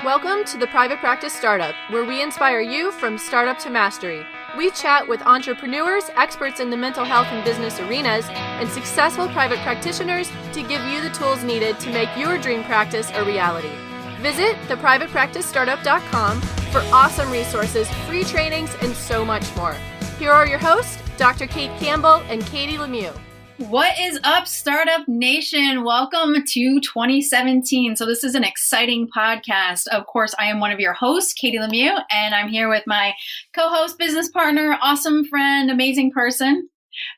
Welcome to the Private Practice Startup, where we inspire you from startup to mastery. We chat with entrepreneurs, experts in the mental health and business arenas, and successful private practitioners to give you the tools needed to make your dream practice a reality. Visit theprivatepracticestartup.com for awesome resources, free trainings, and so much more. Here are your hosts, Dr. Kate Campbell and Katie Lemieux. What is up, Startup Nation? Welcome to 2017. So this is an exciting podcast. Of course, I am one of your hosts, Katie Lemieux, and I'm here with my co-host, business partner, awesome friend, amazing person,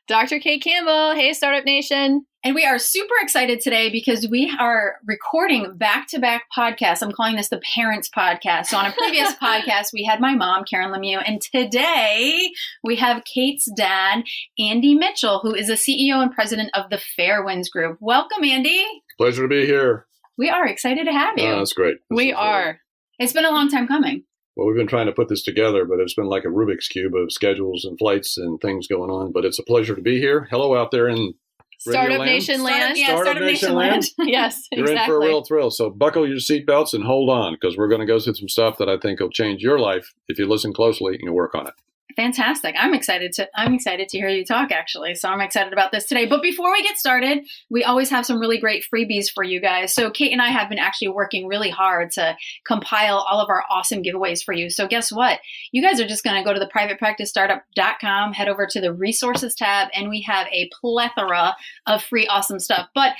Dr. Kate Campbell. Hey, Startup Nation. And we are super excited today because we are recording back-to-back podcasts. I'm calling this the Parents Podcast. So on a previous podcast, we had my mom, Karen Lemieux, and today we have Kate's dad, Andy Mitchell, who is the CEO and president of the Fairwinds Group. Welcome, Andy. Pleasure to be here. We are excited to have you. That's great. We are. It's been a long time coming. Well, we've been trying to put this together, but it's been like a Rubik's Cube of schedules and flights and things going on. But it's a pleasure to be here. Hello out there in Startup Nation land. Startup Nation land. Yes, You're exactly. in for a real thrill. So buckle your seatbelts and hold on, because we're going to go through some stuff that I think will change your life if you listen closely and you work on it. Fantastic. I'm excited to hear you talk, actually. So I'm excited about this today. But before we get started, we always have some really great freebies for you guys. So Kate and I have been actually working really hard to compile all of our awesome giveaways for you. So guess what? You guys are just going to go to the privatepracticestartup.com, head over to the resources tab, and we have a plethora of free awesome stuff. But,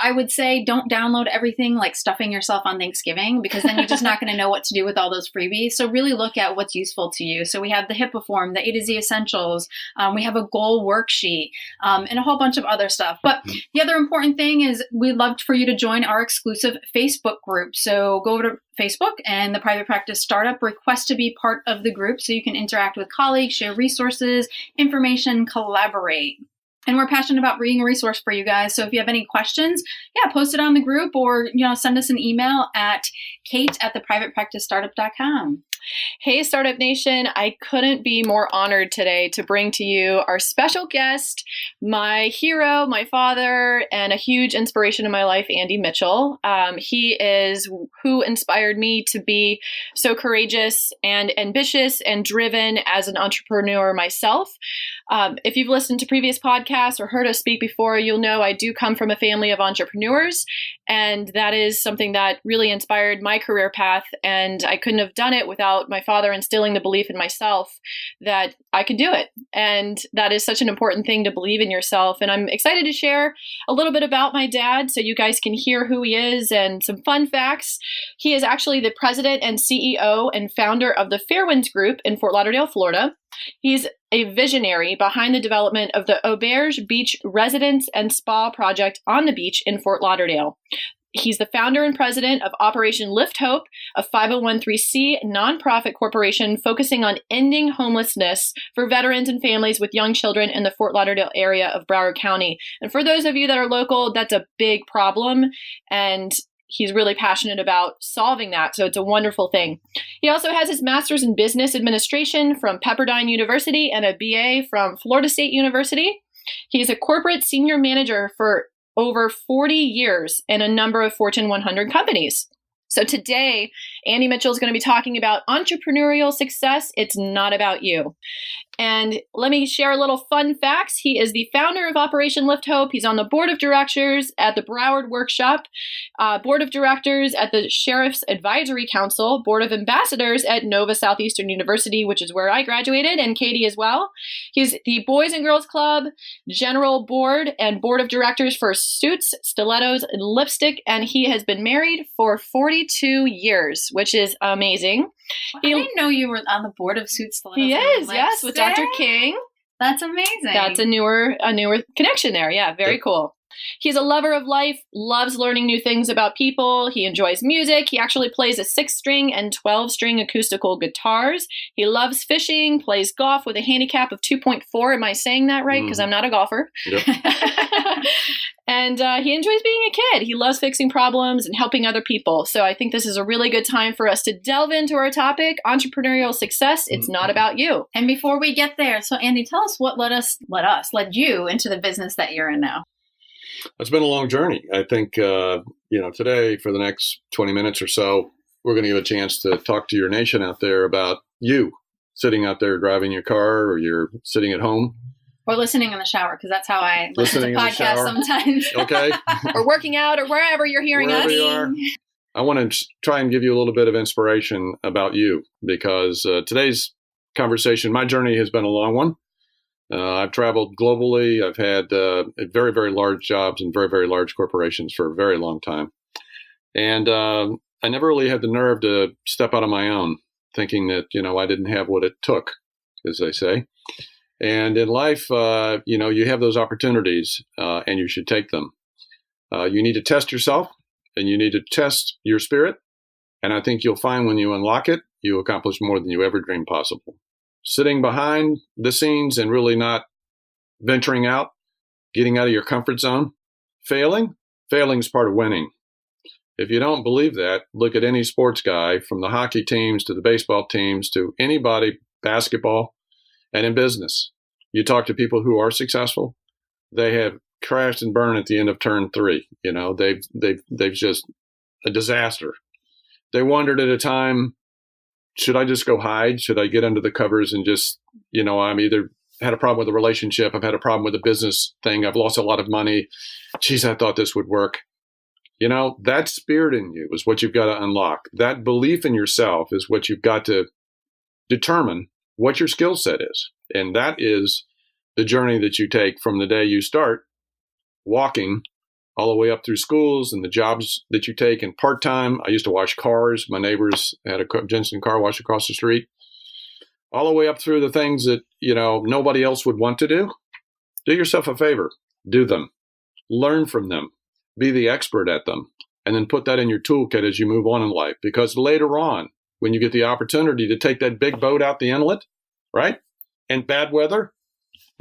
I would say don't download everything like stuffing yourself on Thanksgiving, because then you're just not going to know what to do with all those freebies. So really look at what's useful to you. So we have the HIPAA form, the A to Z essentials. We have a goal worksheet and a whole bunch of other stuff. But the other important thing is we'd love for you to join our exclusive Facebook group. So go over to Facebook and the Private Practice Startup, request to be part of the group so you can interact with colleagues, share resources, information, collaborate. And we're passionate about being a resource for you guys. So if you have any questions, post it on the group or, send us an email at kate@theprivatepracticestartup.com. Hey, Startup Nation. I couldn't be more honored today to bring to you our special guest, my hero, my father, and a huge inspiration in my life, Andy Mitchell. He is who inspired me to be so courageous and ambitious and driven as an entrepreneur myself. If you've listened to previous podcasts or heard us speak before, you'll know I do come from a family of entrepreneurs, and that is something that really inspired my career path. And I couldn't have done it without my father instilling the belief in myself that I could do it. And that is such an important thing, to believe in yourself. And I'm excited to share a little bit about my dad so you guys can hear who he is and some fun facts. He is actually the president and CEO and founder of the Fairwinds Group in Fort Lauderdale, Florida. He's a visionary behind the development of the Auberge Beach Residence and Spa project on the beach in Fort Lauderdale. He's the founder and president of Operation Lift Hope, a 501(c)(3) nonprofit corporation focusing on ending homelessness for veterans and families with young children in the Fort Lauderdale area of Broward County. And for those of you that are local, that's a big problem, and he's really passionate about solving that, so it's a wonderful thing. He also has his master's in business administration from Pepperdine University and a BA from Florida State University. He's a corporate senior manager for over 40 years in a number of Fortune 100 companies. So today, Andy Mitchell is going to be talking about entrepreneurial success. It's not about you. And let me share a little fun facts. He is the founder of Operation Lift Hope. He's on the board of directors at the Broward Workshop, board of directors at the Sheriff's Advisory Council, board of ambassadors at Nova Southeastern University, which is where I graduated, and Katie as well. He's the Boys and Girls Club, general board, and board of directors for Suits, Stilettos, and Lipstick, and he has been married for 42 years, which is amazing. I didn't know you were on the board of Suits, Stilettos. He is, yes, with Dr. King. That's amazing. That's a newer connection there. Yeah, very cool. He's a lover of life, loves learning new things about people. He enjoys music. He actually plays a 6-string and 12-string acoustical guitars. He loves fishing, plays golf with a handicap of 2.4. Am I saying that right? Because I'm not a golfer. Yep. And he enjoys being a kid. He loves fixing problems and helping other people. So I think this is a really good time for us to delve into our topic, entrepreneurial success. It's not about you. And before we get there, so Andy, tell us what led you into the business that you're in now. It's been a long journey. I think, today for the next 20 minutes or so, we're going to give a chance to talk to your nation out there about you sitting out there driving your car, or you're sitting at home. Or listening in the shower, because that's how I listen to podcasts sometimes. Okay. Or working out, or wherever you're hearing Wherever us. you are. I want to try and give you a little bit of inspiration about you, because today's conversation, my journey has been a long one. I've traveled globally. I've had very, very large jobs in very, very large corporations for a very long time. And I never really had the nerve to step out on my own, thinking that, I didn't have what it took, as they say. And in life, you have those opportunities and you should take them. You need to test yourself, and you need to test your spirit. And I think you'll find when you unlock it, you accomplish more than you ever dreamed possible. Sitting behind the scenes and really not venturing out, getting out of your comfort zone, failing is part of winning. If you don't believe that, look at any sports guy, from the hockey teams to the baseball teams to anybody, basketball, and in business. You talk to people who are successful, they have crashed and burned at the end of turn 3. They've just a disaster. They wondered at a time, should I just go hide? Should I get under the covers and just, I'm either had a problem with a relationship, I've had a problem with a business thing, I've lost a lot of money. Geez, I thought this would work. That spirit in you is what you've got to unlock. That belief in yourself is what you've got to determine what your skill set is. And that is the journey that you take from the day you start walking all the way up through schools and the jobs that you take in part-time. I used to wash cars. My neighbors had a Jensen car wash across the street. All the way up through the things that, nobody else would want to do. Do yourself a favor. Do them. Learn from them. Be the expert at them. And then put that in your toolkit as you move on in life. Because later on, when you get the opportunity to take that big boat out the inlet, right, in bad weather,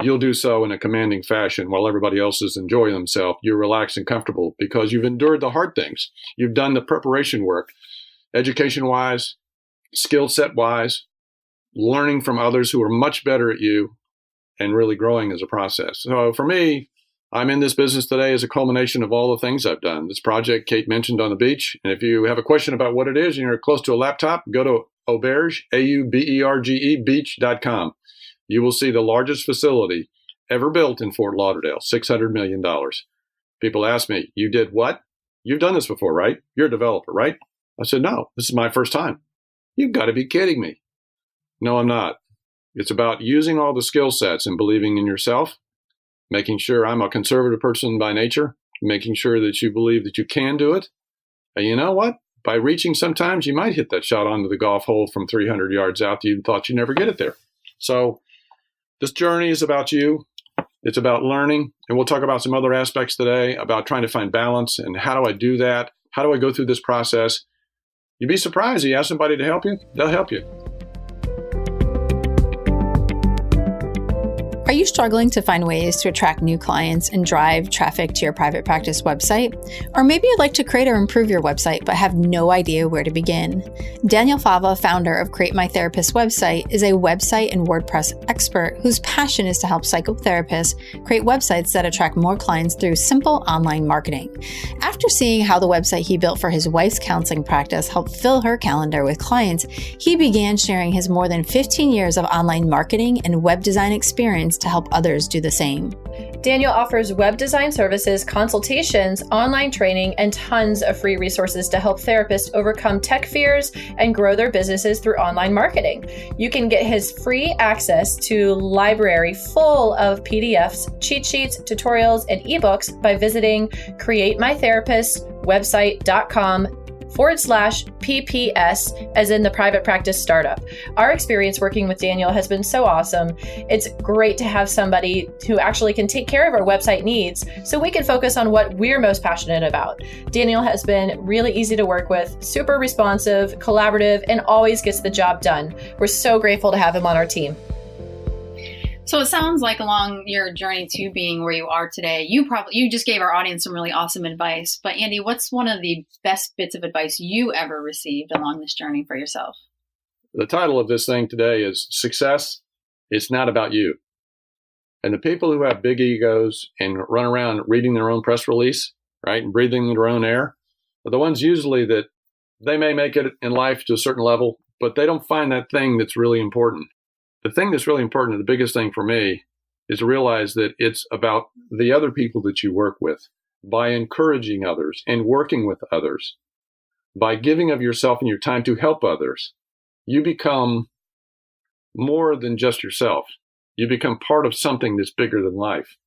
you'll do so in a commanding fashion while everybody else is enjoying themselves. You're relaxed and comfortable because you've endured the hard things. You've done the preparation work, education-wise, skill set-wise, learning from others who are much better at you, and really growing as a process. So for me, I'm in this business today as a culmination of all the things I've done. This project Kate mentioned on the beach. And if you have a question about what it is and you're close to a laptop, go to Auberge, Auberge, beach.com. You will see the largest facility ever built in Fort Lauderdale, $600 million. People ask me, you did what? You've done this before, right? You're a developer, right? I said, no, this is my first time. You've got to be kidding me. No, I'm not. It's about using all the skill sets and believing in yourself, making sure I'm a conservative person by nature, making sure that you believe that you can do it. And you know what? By reaching, sometimes you might hit that shot onto the golf hole from 300 yards out that you thought you'd never get it there. So this journey is about you. It's about learning. And we'll talk about some other aspects today about trying to find balance and how do I do that? How do I go through this process? You'd be surprised. You ask somebody to help you, they'll help you. Are you struggling to find ways to attract new clients and drive traffic to your private practice website? Or maybe you'd like to create or improve your website but have no idea where to begin? Daniel Fava, founder of Create My Therapist website, is a website and WordPress expert whose passion is to help psychotherapists create websites that attract more clients through simple online marketing. After seeing how the website he built for his wife's counseling practice helped fill her calendar with clients, he began sharing his more than 15 years of online marketing and web design experience to help others do the same. Daniel offers web design services, consultations, online training, and tons of free resources to help therapists overcome tech fears and grow their businesses through online marketing. You can get his free access to library full of PDFs, cheat sheets, tutorials, and ebooks by visiting createmytherapistwebsite.com/PPS, as in the private practice startup. Our experience working with Daniel has been so awesome. It's great to have somebody who actually can take care of our website needs so we can focus on what we're most passionate about. Daniel has been really easy to work with, super responsive, collaborative, and always gets the job done. We're so grateful to have him on our team. So it sounds like along your journey to being where you are today, you just gave our audience some really awesome advice. But Andy, what's one of the best bits of advice you ever received along this journey for yourself? The title of this thing today is Success. It's not about you. And the people who have big egos and run around reading their own press release, right, and breathing their own air, are the ones usually that They may make it in life to a certain level, but they don't find that thing that's really important. The thing that's really important, the biggest thing for me, is to realize that it's about the other people that you work with. By encouraging others and working with others, by giving of yourself and your time to help others, you become more than just yourself. You become part of something that's bigger than life.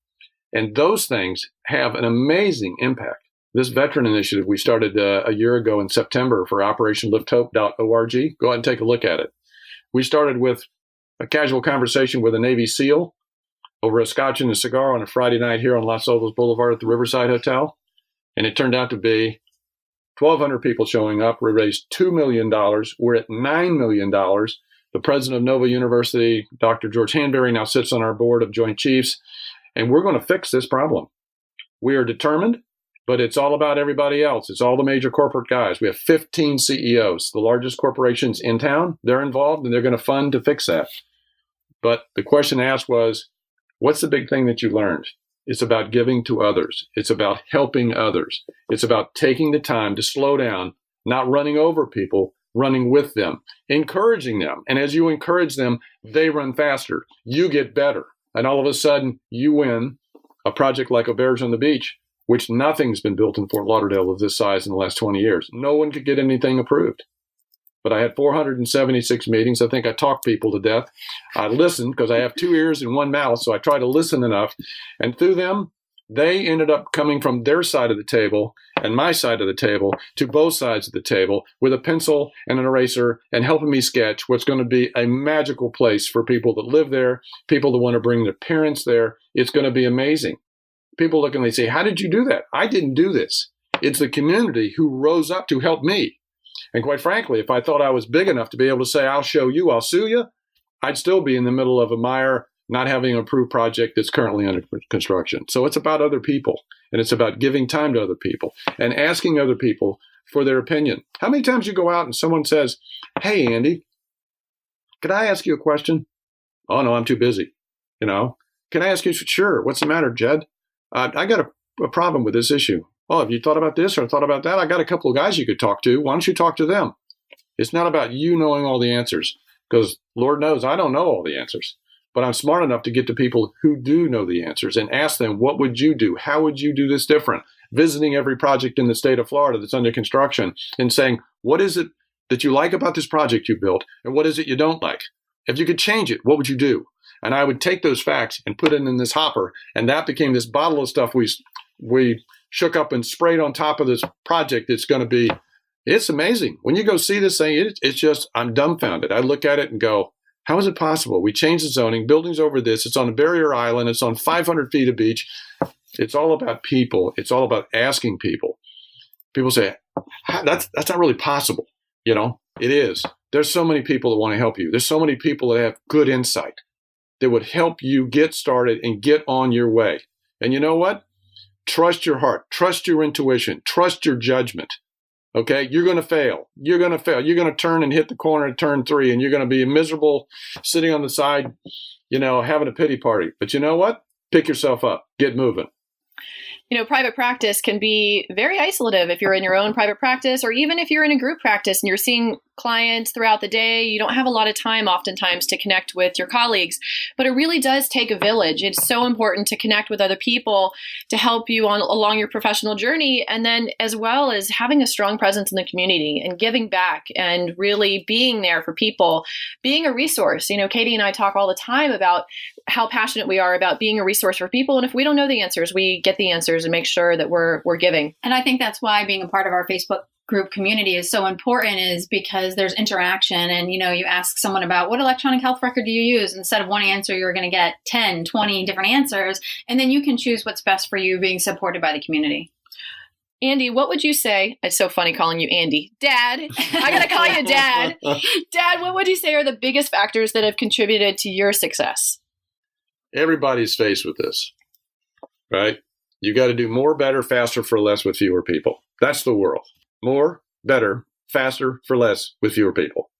And those things have an amazing impact. This veteran initiative we started a year ago in September for OperationLiftHope.org. Go ahead and take a look at it. We started with a casual conversation with a Navy SEAL over a scotch and a cigar on a Friday night here on Los Olos Boulevard at the Riverside Hotel. And it turned out to be 1,200 people showing up. We raised $2 million. We're at $9 million. The president of Nova University, Dr. George Hanbury, now sits on our board of Joint Chiefs. And we're going to fix this problem. We are determined, but it's all about everybody else. It's all the major corporate guys. We have 15 CEOs, the largest corporations in town. They're involved, and they're going to fund to fix that. But the question asked was, what's the big thing that you learned? It's about giving to others. It's about helping others. It's about taking the time to slow down, not running over people, running with them, encouraging them. And as you encourage them, they run faster. You get better. And all of a sudden, you win a project like Auberge on the beach, which nothing's been built in Fort Lauderdale of this size in the last 20 years. No one could get anything approved. But I had 476 meetings. I think I talked people to death. I listened because I have 2 ears and 1 mouth, so I try to listen enough. And through them, they ended up coming from their side of the table and my side of the table to both sides of the table with a pencil and an eraser and helping me sketch what's going to be a magical place for people that live there, people that want to bring their parents there. It's going to be amazing. People look and they say, how did you do that? I didn't do this. It's the community who rose up to help me. And quite frankly, if I thought I was big enough to be able to say, I'll show you, I'll sue you, I'd still be in the middle of a mire, not having an approved project that's currently under construction. So it's about other people, and it's about giving time to other people and asking other people for their opinion. How many times you go out and someone says, hey, Andy, could I ask you a question? Oh, no, I'm too busy. Can I ask you? Sure. What's the matter, Jed? I got a problem with this issue. Oh, have you thought about this or thought about that? I got a couple of guys you could talk to. Why don't you talk to them? It's not about you knowing all the answers, because Lord knows I don't know all the answers. But I'm smart enough to get to people who do know the answers and ask them, what would you do? How would you do this different? Visiting every project in the state of Florida that's under construction and saying, what is it that you like about this project you built? And what is it you don't like? If you could change it, what would you do? And I would take those facts and put it in this hopper. And that became this bottle of stuff we shook up and sprayed on top of this project. It's amazing. When you go see this thing, it's just, I'm dumbfounded. I look at it and go, how is it possible? We changed the zoning, buildings over this. It's on a barrier island. It's on 500 feet of beach. It's all about people. It's all about asking people. People say, that's not really possible. It is. There's so many people that want to help you. There's so many people that have good insight that would help you get started and get on your way. And you know what? Trust your heart. Trust your intuition. Trust your judgment. Okay? You're going to fail. You're going to fail. You're going to turn and hit the corner at turn 3, and you're going to be miserable sitting on the side, having a pity party. But you know what? Pick yourself up. Get moving. Private practice can be very isolative if you're in your own private practice, or even if you're in a group practice and you're seeing clients throughout the day. You don't have a lot of time oftentimes to connect with your colleagues, but it really does take a village. It's so important to connect with other people to help you along your professional journey. And then as well as having a strong presence in the community and giving back and really being there for people, being a resource. Katie and I talk all the time about how passionate we are about being a resource for people. And if we don't know the answers, we get the answers and make sure that we're giving. And I think that's why being a part of our Facebook group community is so important, is because there's interaction. And, you ask someone about what electronic health record do you use? Instead of one answer, you're going to get 10, 20 different answers. And then you can choose what's best for you, being supported by the community. Andy, what would you say? It's so funny calling you Andy. Dad, I got to call you Dad. Dad, what would you say are the biggest factors that have contributed to your success? Everybody's faced with this, right? You got to do more, better, faster, for less with fewer people. That's the world. More, better, faster, for less with fewer people.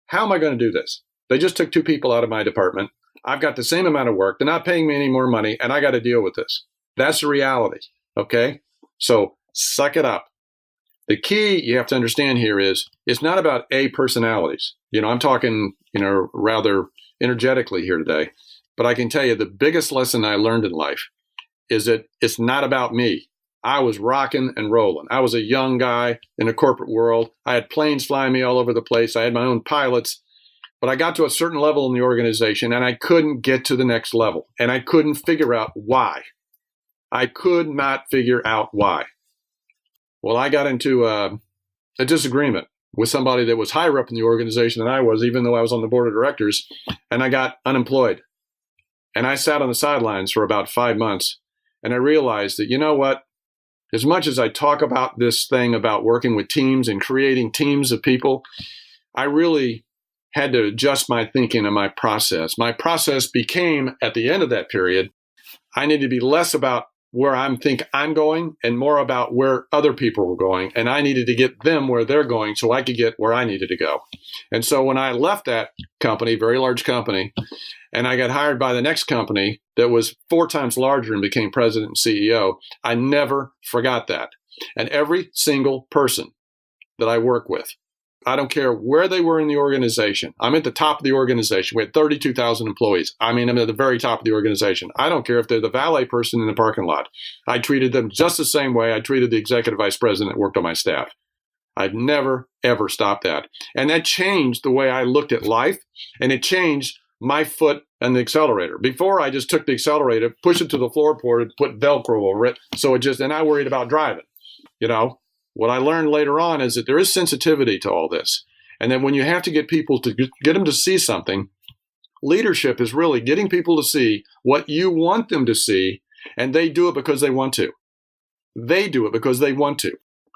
How am I going to do this? They just took 2 people out of my department. I've got the same amount of work. They're not paying me any more money, and I got to deal with this. That's the reality, okay? So suck it up. The key you have to understand here is it's not about personalities. I'm talking, rather energetically here today. But I can tell you the biggest lesson I learned in life is that it's not about me. I was rocking and rolling. I was a young guy in the corporate world. I had planes flying me all over the place. I had my own pilots. But I got to a certain level in the organization and I couldn't get to the next level. And I couldn't figure out why. I could not figure out why. Well, I got into a disagreement with somebody that was higher up in the organization than I was, even though I was on the board of directors, and I got unemployed. And I sat on the sidelines for about 5 months, and I realized that, you know what? As much as I talk about this thing about working with teams and creating teams of people, I really had to adjust my thinking and my process. My process became, at the end of that period, I needed to be less about where I think I'm going and more about where other people were going. And I needed to get them where they're going so I could get where I needed to go. And so when I left that company, very large company, and I got hired by the next company that was 4 times larger and became president and CEO, I never forgot that. And every single person that I work with, I don't care where they were in the organization. I'm at the top of the organization. We had 32,000 employees. I'm at the very top of the organization. I don't care if they're the valet person in the parking lot. I treated them just the same way I treated the executive vice president that worked on my staff. I've never, ever stopped that. And that changed the way I looked at life, and it changed my foot and the accelerator. Before, I just took the accelerator, pushed it to the floorboard, and put Velcro over it. And I worried about driving, What I learned later on is that there is sensitivity to all this. And then when you have to get people to get them to see something, leadership is really getting people to see what you want them to see, and they do it because they want to. They do it because they want to,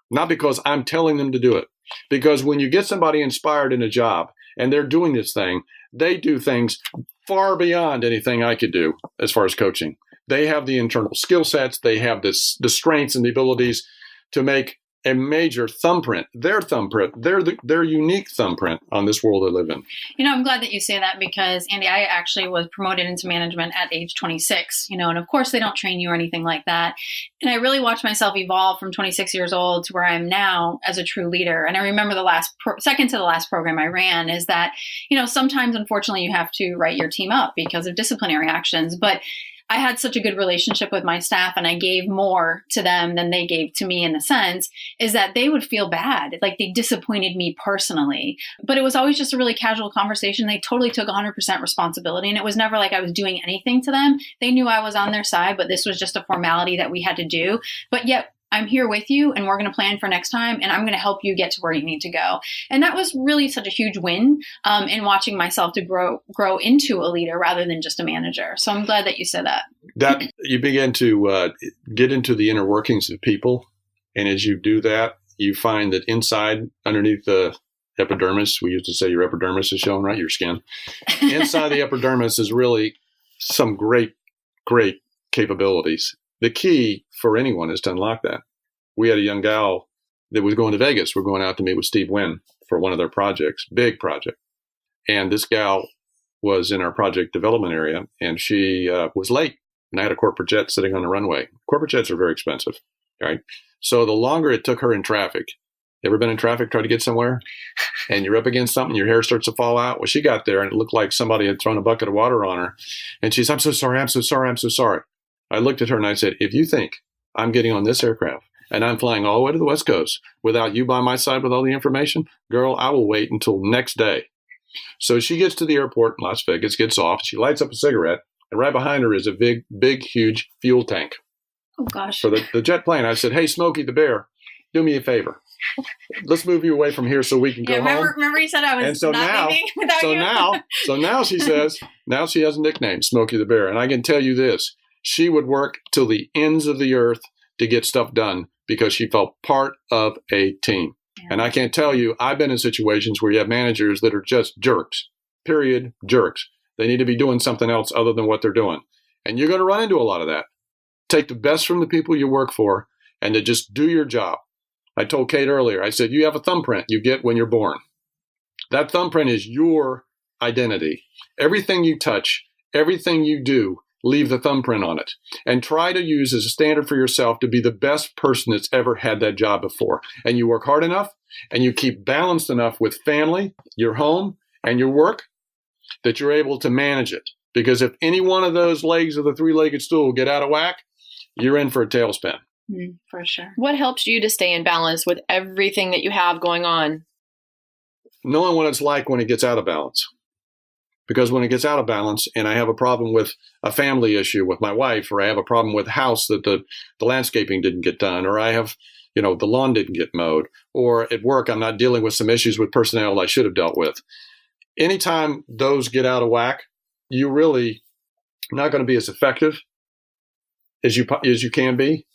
not because I'm telling them to do it. Because when you get somebody inspired in a job and they're doing this thing, they do things far beyond anything I could do as far as coaching. They have the internal skill sets. They have the strengths and the abilities to make a major thumbprint, their unique thumbprint on this world they live in. I'm glad that you say that because, Andy, I actually was promoted into management at age 26, and of course they don't train you or anything like that. And I really watched myself evolve from 26 years old to where I am now as a true leader. And I remember the second to the last program I ran is that, sometimes, unfortunately, you have to write your team up because of disciplinary actions. But I had such a good relationship with my staff and I gave more to them than they gave to me in a sense, is that they would feel bad. Like they disappointed me personally, but it was always just a really casual conversation. They totally took 100% responsibility and it was never like I was doing anything to them. They knew I was on their side, but this was just a formality that we had to do. But yet I'm here with you and we're going to plan for next time and I'm going to help you get to where you need to go. And that was really such a huge win in watching myself to grow into a leader rather than just a manager. So I'm glad that you said that. That you begin to get into the inner workings of people. And as you do that, you find that inside, underneath the epidermis, we used to say your epidermis is shown, right? Your skin. Inside the epidermis is really some great, great capabilities. The key for anyone is to unlock that. We had a young gal that was going to Vegas. We're going out to meet with Steve Wynn for one of their projects, big project. And this gal was in our project development area, and she was late. And I had a corporate jet sitting on the runway. Corporate jets are very expensive, right? So the longer it took her in traffic, ever been in traffic, try to get somewhere, and you're up against something, your hair starts to fall out? Well, she got there, and it looked like somebody had thrown a bucket of water on her. And she's, I'm so sorry, I'm so sorry, I'm so sorry. I looked at her and I said, if you think I'm getting on this aircraft and I'm flying all the way to the West Coast without you by my side with all the information, girl, I will wait until next day. So she gets to the airport in Las Vegas, gets off, she lights up a cigarette, and right behind her is a big, huge fuel tank. Oh, gosh. For the jet plane. I said, hey, Smokey the Bear, do me a favor. Let's move you away from here so we can go home. Remember you said I was not leaving without you? So now she says, now she has a nickname, Smokey the Bear. And I can tell you this. She would work till the ends of the earth to get stuff done because she felt part of a team. Yeah. And I can't tell you, I've been in situations where you have managers that are just jerks, period, jerks. They need to be doing something else other than what they're doing. And you're going to run into a lot of that. Take the best from the people you work for and to just do your job. I told Kate earlier, I said, you have a thumbprint you get when you're born. That thumbprint is your identity. Everything you touch, everything you do leave the thumbprint on it. And try to use as a standard for yourself to be the best person that's ever had that job before. And you work hard enough and you keep balanced enough with family, your home, and your work that you're able to manage it. Because if any one of those legs of the three-legged stool get out of whack, you're in for a tailspin. For sure. What helps you to stay in balance with everything that you have going on? Knowing what it's like when it gets out of balance. Because when it gets out of balance and I have a problem with a family issue with my wife, or I have a problem with a house that the landscaping didn't get done, or I have, the lawn didn't get mowed, or at work I'm not dealing with some issues with personnel I should have dealt with. Anytime those get out of whack, you're really not going to be as effective as you can be.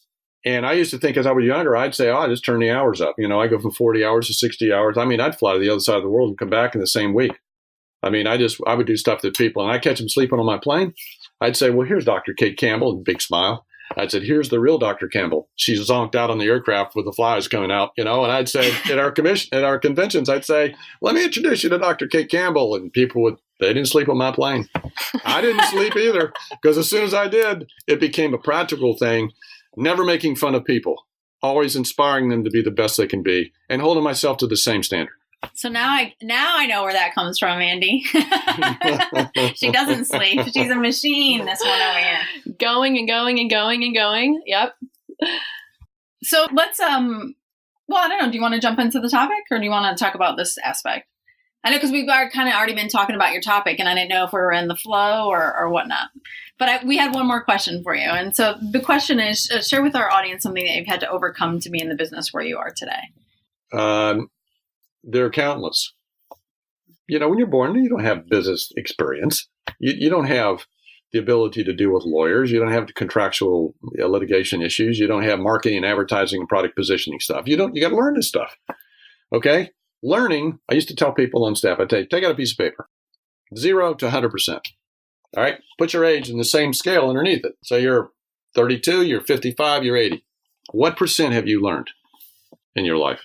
And I used to think as I was younger, I'd say, I just turn the hours up. I go from 40 hours to 60 hours. I'd fly to the other side of the world and come back in the same week. I would do stuff that people, and I catch them sleeping on my plane. I'd say, well, here's Dr. Kate Campbell, and big smile. I'd say, here's the real Dr. Campbell. She's zonked out on the aircraft with the flies coming out, and I'd say at our conventions, I'd say, let me introduce you to Dr. Kate Campbell. And people they didn't sleep on my plane. I didn't sleep either, because as soon as I did, it became a practical thing. Never making fun of people, always inspiring them to be the best they can be, and holding myself to the same standard. So now I know where that comes from, Andy. She doesn't sleep. She's a machine, this one over here. Going and going and going and going. Yep. So let's, I don't know. Do you want to jump into the topic, or do you want to talk about this aspect? I know, because we've kind of already been talking about your topic, and I didn't know if we were in the flow or whatnot. But we had one more question for you. And so the question is, share with our audience something that you've had to overcome to be in the business where you are today. They're countless. When you're born, you don't have business experience. You don't have the ability to deal with lawyers. You don't have the contractual litigation issues. You don't have marketing and advertising and product positioning stuff. You got to learn this stuff. Okay? Learning, I used to tell people on staff, I'd say, take out a piece of paper, 0 to 100%. All right? Put your age in the same scale underneath it. So you're 32, you're 55, you're 80. What percent have you learned in your life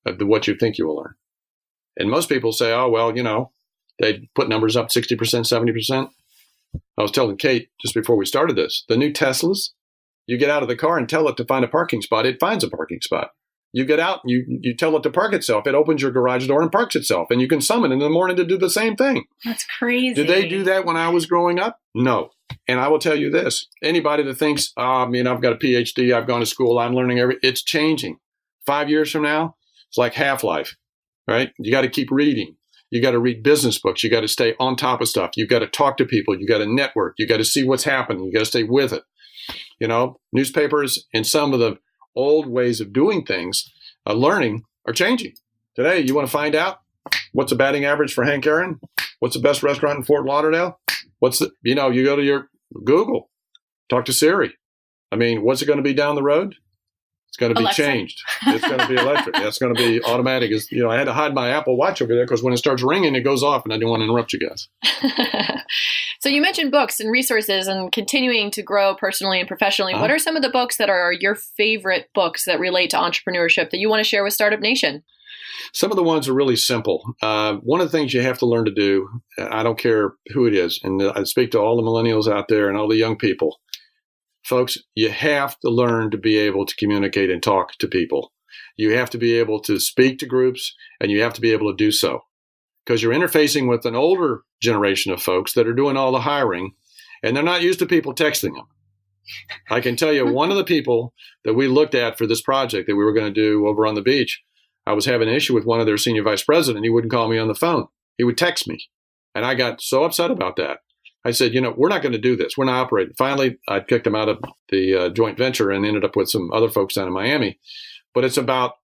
of what you think you will learn? And most people say, they put numbers up 60%, 70%. I was telling Kate just before we started this, the new Teslas, you get out of the car and tell it to find a parking spot, it finds a parking spot. You get out, you tell it to park itself. It opens your garage door and parks itself. And you can summon in the morning to do the same thing. That's crazy. Did they do that when I was growing up? No. And I will tell you this. Anybody that thinks, I've got a PhD, I've gone to school, I'm learning it's changing. 5 years from now, it's like Half-Life, right? You got to keep reading. You got to read business books. You got to stay on top of stuff. You got to talk to people. You got to network. You got to see what's happening. You got to stay with it. Newspapers and some of the old ways of doing things, learning, are changing. Today, you want to find out what's the batting average for Hank Aaron? What's the best restaurant in Fort Lauderdale? You go to your Google, talk to Siri. What's it going to be down the road? It's going to be Alexa. Changed. It's going to be electric. It's going to be automatic. I had to hide my Apple Watch over there because when it starts ringing, it goes off, and I didn't want to interrupt you guys. So you mentioned books and resources and continuing to grow personally and professionally. What are some of the books that are your favorite books that relate to entrepreneurship that you want to share with Startup Nation? Some of the ones are really simple. One of the things you have to learn to do, I don't care who it is, and I speak to all the millennials out there and all the young people. Folks, you have to learn to be able to communicate and talk to people. You have to be able to speak to groups, and you have to be able to do so. Because you're interfacing with an older generation of folks that are doing all the hiring, and they're not used to people texting them. I can tell you, one of the people that we looked at for this project that we were going to do over on the beach, I was having an issue with one of their senior vice president. He wouldn't call me on the phone. He would text me. And I got so upset about that. I said, we're not going to do this. We're not operating. Finally, I kicked him out of the joint venture and ended up with some other folks down in Miami. But it's about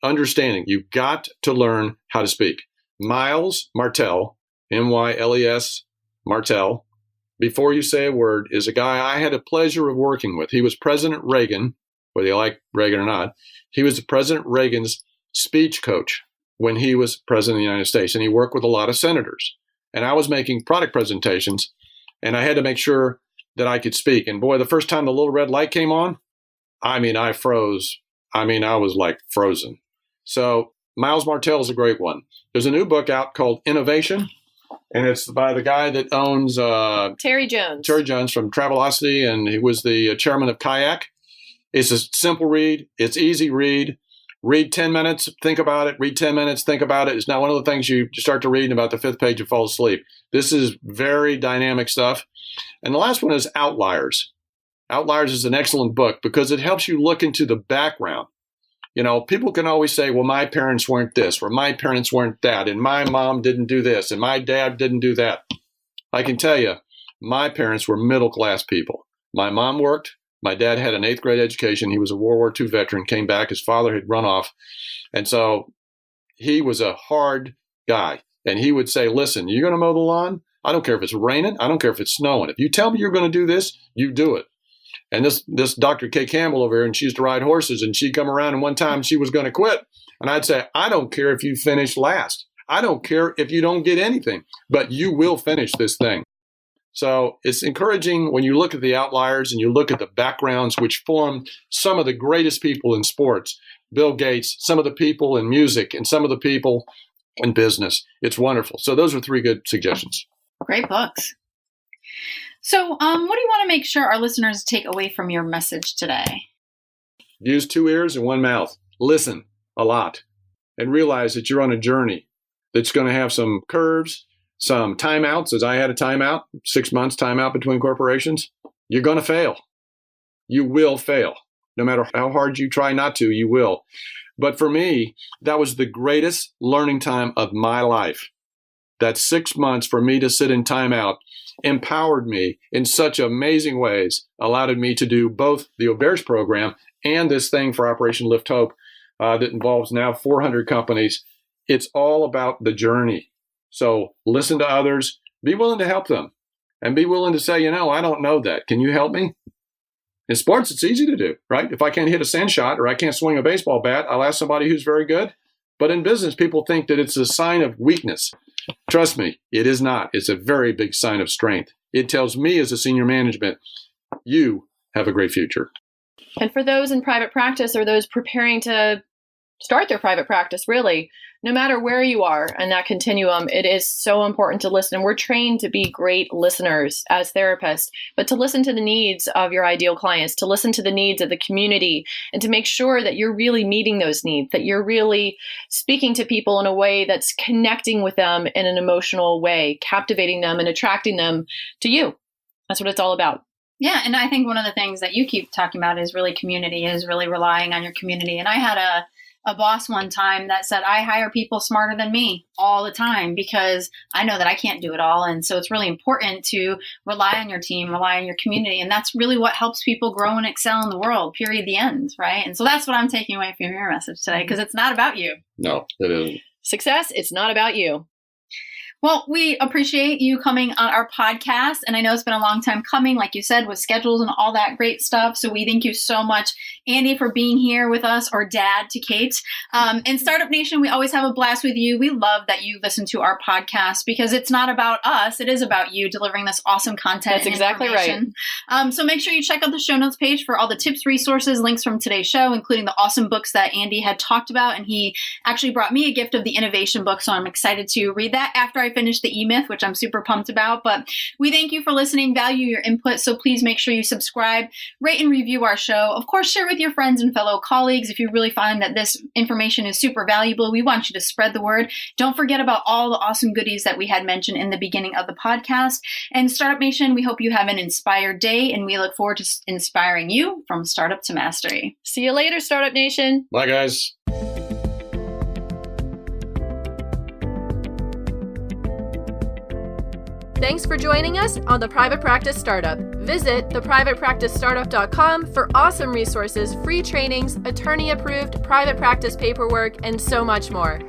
understanding. You've got to learn how to speak. Miles Martell, M-Y-L-E-S, Martell, before you say a word, is a guy I had the pleasure of working with. He was President Reagan, whether you like Reagan or not. He was President Reagan's speech coach when he was president of the United States, and he worked with a lot of senators. And I was making product presentations, and I had to make sure that I could speak. And boy, the first time the little red light came on, I froze. I was like frozen. So Miles Martell is a great one. There's a new book out called Innovation. And it's by the guy that owns Terry Jones. Terry Jones from Travelocity, and he was the chairman of Kayak. It's a simple read. It's easy read. Read 10 minutes, think about it. Read 10 minutes, think about it. It's not one of the things you start to read and about the fifth page you fall asleep. This is very dynamic stuff. And the last one is Outliers. Outliers is an excellent book because it helps you look into the background. You know, people can always say, well, my parents weren't this, or my parents weren't that, and my mom didn't do this, and my dad didn't do that. I can tell you, my parents were middle-class people. My mom worked. My dad had an 8th grade education. He was a World War II veteran, came back. His father had run off. And so he was a hard guy. And he would say, listen, you're going to mow the lawn? I don't care if it's raining. I don't care if it's snowing. If you tell me you're going to do this, you do it. And this Dr. Kay Campbell over here, and she used to ride horses, and she'd come around, and one time she was going to quit. And I'd say, I don't care if you finish last. I don't care if you don't get anything, but you will finish this thing. So it's encouraging when you look at the outliers and you look at the backgrounds which form some of the greatest people in sports, Bill Gates, some of the people in music, and some of the people in business. It's wonderful. So those are 3 good suggestions. Great books. So what do you want to make sure our listeners take away from your message today? Use 2 ears and 1 mouth. Listen a lot and realize that you're on a journey that's going to have some curves, some timeouts, as I had a timeout, 6 months timeout between corporations. You're going to fail. You will fail. No matter how hard you try not to, you will. But for me, that was the greatest learning time of my life. That 6 months for me to sit in timeout empowered me in such amazing ways, allowed me to do both the Auberge program and this thing for Operation Lift Hope that involves now 400 companies. It's all about the journey. So listen to others, be willing to help them, and be willing to say, I don't know that. Can you help me? In sports, it's easy to do, right? If I can't hit a sand shot or I can't swing a baseball bat, I'll ask somebody who's very good. But in business, people think that it's a sign of weakness. Trust me, it is not. It's a very big sign of strength. It tells me as a senior management, you have a great future. And for those in private practice or those preparing to start their private practice, really, no matter where you are in that continuum, it is so important to listen. We're trained to be great listeners as therapists, but to listen to the needs of your ideal clients, to listen to the needs of the community, and to make sure that you're really meeting those needs, that you're really speaking to people in a way that's connecting with them in an emotional way, captivating them and attracting them to you. That's what it's all about. Yeah, and I think one of the things that you keep talking about is really community, is really relying on your community. And I had a boss one time that said, I hire people smarter than me all the time because I know that I can't do it all. And so it's really important to rely on your team, rely on your community. And that's really what helps people grow and excel in the world, period, the end, right? And so that's what I'm taking away from your message today, because it's not about you. No, it isn't. Success, it's not about you. Well, we appreciate you coming on our podcast. And I know it's been a long time coming, like you said, with schedules and all that great stuff. So we thank you so much, Andy, for being here with us, or Dad to Kate. In Startup Nation, we always have a blast with you. We love that you listen to our podcast because it's not about us. It is about you delivering this awesome content. That's exactly right. So make sure you check out the show notes page for all the tips, resources, links from today's show, including the awesome books that Andy had talked about. And he actually brought me a gift of the innovation book. So I'm excited to read that after I finish the E-Myth, which I'm super pumped about. But we thank you for listening, value your input. So please make sure you subscribe, rate and review our show. Of course, share with your friends and fellow colleagues if you really find that this information is super valuable. We want you to spread the word. Don't forget about all the awesome goodies that we had mentioned in the beginning of the podcast. And Startup Nation, we hope you have an inspired day, and we look forward to inspiring you from startup to mastery. See you later, Startup Nation. Bye, guys. Thanks for joining us on The Private Practice Startup. Visit theprivatepracticestartup.com for awesome resources, free trainings, attorney-approved private practice paperwork, and so much more.